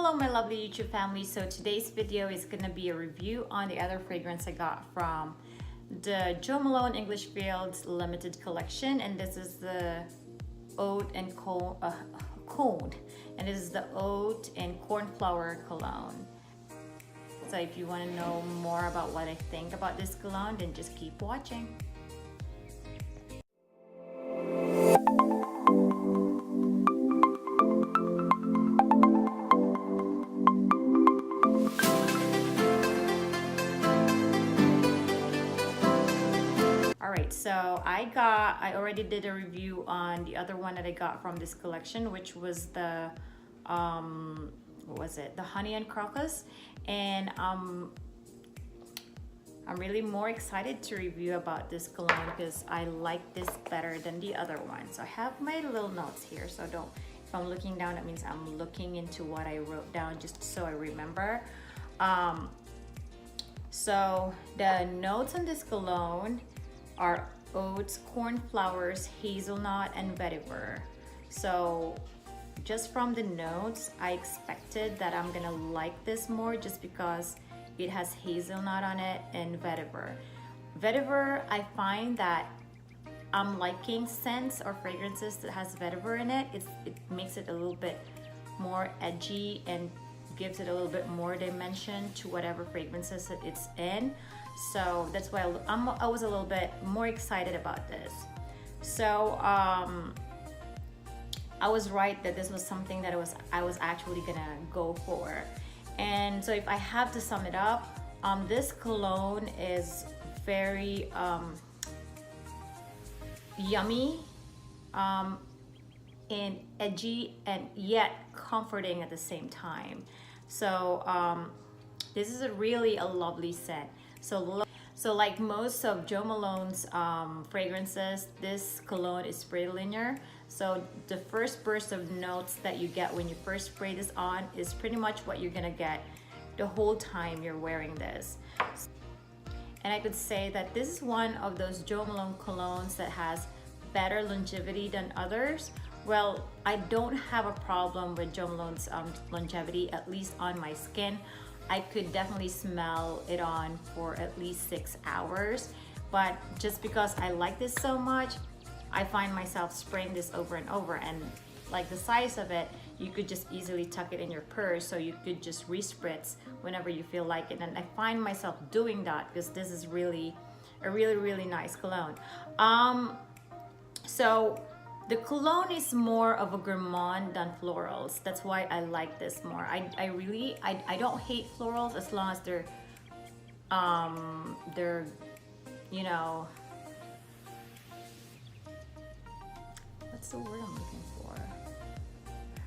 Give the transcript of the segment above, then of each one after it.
Hello my lovely YouTube family. So today's video is gonna be a review on the other fragrance I got from the Jo Malone English Fields limited collection, and this is the Oat and Cone, and this is the Oat and Cornflower cologne. So if you want to know more about what I think about this cologne, then just keep watching. Alright, so I already did a review on the other one that I got from this collection, which was the what was it? The Honey and Crocus, and I'm really more excited to review about this cologne because I like this better than the other one. So I have my little notes here, so if I'm looking down, that means I'm looking into what I wrote down just so I remember. So the notes on this cologne are oats, cornflowers, hazelnut, and vetiver. So just from the notes, I expected that I'm gonna like this more just because it has hazelnut on it and vetiver. Vetiver, I find that I'm liking scents or fragrances that has vetiver in it. It makes it a little bit more edgy and gives it a little bit more dimension to whatever fragrances that it's in. So that's why I was a little bit more excited about this. So I was right that this was something that I was actually gonna go for. And so if I have to sum it up, this cologne is very yummy and edgy and yet comforting at the same time. So this is really a lovely scent. So like most of Jo Malone's fragrances, this cologne is pretty linear. So the first burst of notes that you get when you first spray this on is pretty much what you're gonna get the whole time you're wearing this. And I could say that this is one of those Jo Malone colognes that has better longevity than others. Well, I don't have a problem with Jo Malone's longevity, at least on my skin. I could definitely smell it on for at least 6 hours, but just because I like this so much, I find myself spraying this over and over. And like the size of it, you could just easily tuck it in your purse, so you could just respritz whenever you feel like it. And I find myself doing that because this is really a really nice cologne. So the cologne is more of a gourmand than florals. That's why I like this more. I don't hate florals as long as they're you know, what's the word I'm looking for?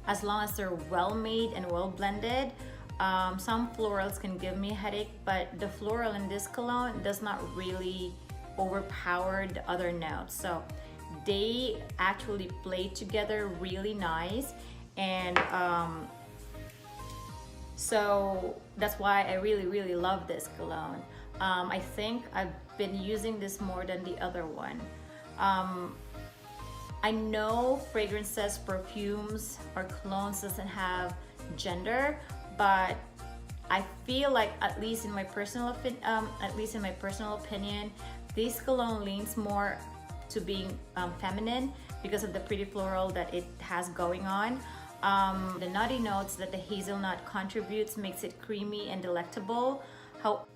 As long as they're well made and well blended. Some florals can give me a headache, but the floral in this cologne does not really overpower the other notes. So they actually play together really nice, and so that's why I really love this cologne. I think I've been using this more than the other one. I know fragrances, perfumes, or colognes doesn't have gender, but I feel like at least in my personal opinion, this cologne leans more to being feminine because of the pretty floral that it has going on. The nutty notes that the hazelnut contributes makes it creamy and delectable. How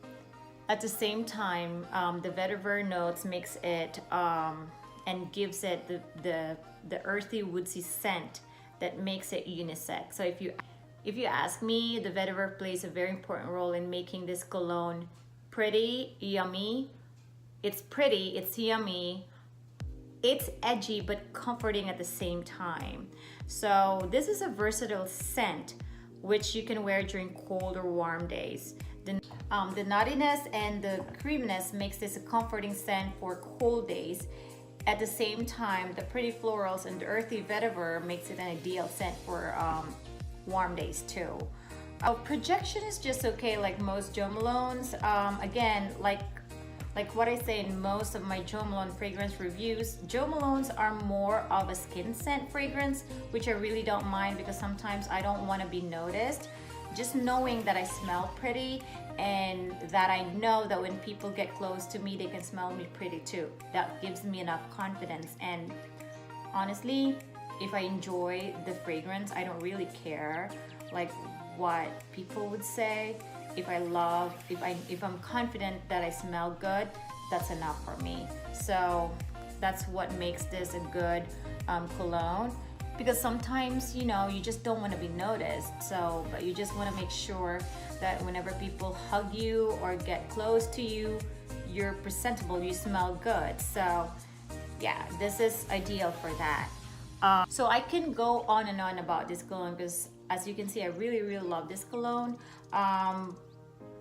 at the same time, the vetiver notes makes it and gives it the earthy woodsy scent that makes it unisex. So if you ask me, the vetiver plays a very important role in making this cologne pretty, yummy. It's pretty, it's yummy, it's edgy but comforting at the same time. So this is a versatile scent which you can wear during cold or warm days. The nuttiness and the creaminess makes this a comforting scent for cold days. At the same time, the pretty florals and the earthy vetiver makes it an ideal scent for warm days too. Projection is just okay, like most Jo Malones. Again, like what I say in most of my Jo Malone fragrance reviews, Jo Malones are more of a skin scent fragrance, which I really don't mind because sometimes I don't want to be noticed. just knowing that I smell pretty and that I know that when people get close to me, they can smell me pretty too. That gives me enough confidence. And honestly, if I enjoy the fragrance, I don't really care like what people would say. If I'm confident that I smell good, that's enough for me. So that's what makes this a good cologne. Because sometimes, you know, you just don't want to be noticed. So, but you just want to make sure that whenever people hug you or get close to you, you're presentable, you smell good. So yeah, this is ideal for that. So I can go on and on about this cologne because as you can see, I really, really love this cologne.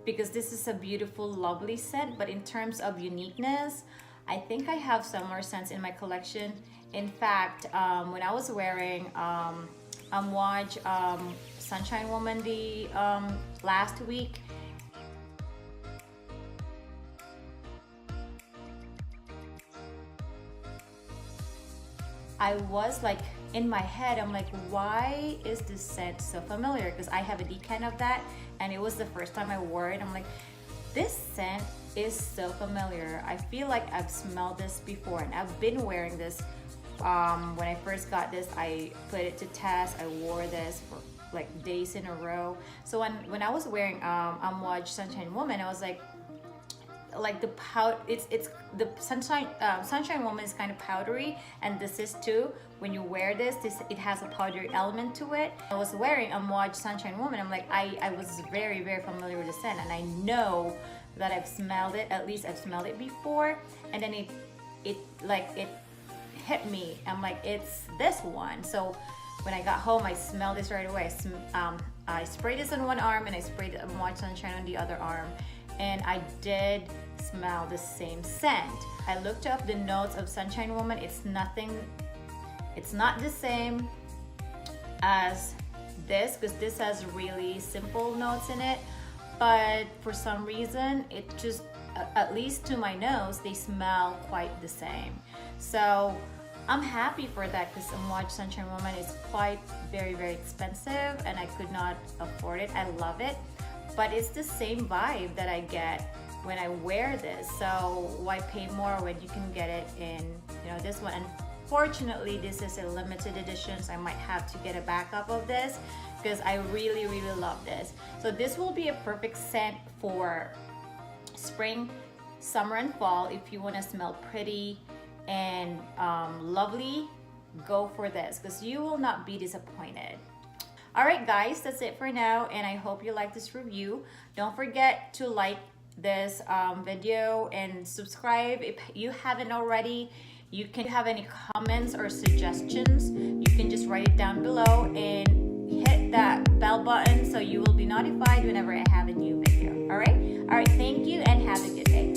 Because this is a beautiful, lovely scent, but in terms of uniqueness, I think I have similar scents in my collection. In fact, when I was wearing Watch Sunshine Woman the last week, I was like, in my head, I'm like, why is this scent so familiar? Because I have a decant of that, and it was the first time I wore it. I'm like, this scent is so familiar. I feel like I've smelled this before, and I've been wearing this. When I first got this, I put it to test. I wore this for like days in a row. So when I was wearing Watch Sunshine Woman, I was like the it's the Sunshine Woman is kind of powdery, and this is too. When you wear this it has a powdery element to it. I was wearing Watch Sunshine Woman. I'm like, I was very, very familiar with the scent, and I know that I've smelled it. At least I've smelled it before, and then it hit me. I'm like, it's this one. So when I got home, I smelled this right away. I sprayed this on one arm, and I sprayed Watch Sunshine on the other arm, and I did smell the same scent. I looked up the notes of Sunshine Woman. It's not the same as this, because this has really simple notes in it, but for some reason it just, at least to my nose, they smell quite the same. So I'm happy for that, because Watch Sunshine Woman is quite very, very expensive, and I could not afford it. I love it, but it's the same vibe that I get when I wear this. So why pay more when you can get it in, you know, this one? And fortunately, this is a limited edition, so I might have to get a backup of this because I really, really love this. So this will be a perfect scent for spring, summer, and fall. If you want to smell pretty and lovely, go for this because you will not be disappointed. All right, guys, that's it for now, and I hope you like this review. Don't forget to like this video and subscribe if you haven't already. You can have any comments or suggestions, you can just write it down below and hit that bell button so you will be notified whenever I have a new video. All right, thank you and have a good day.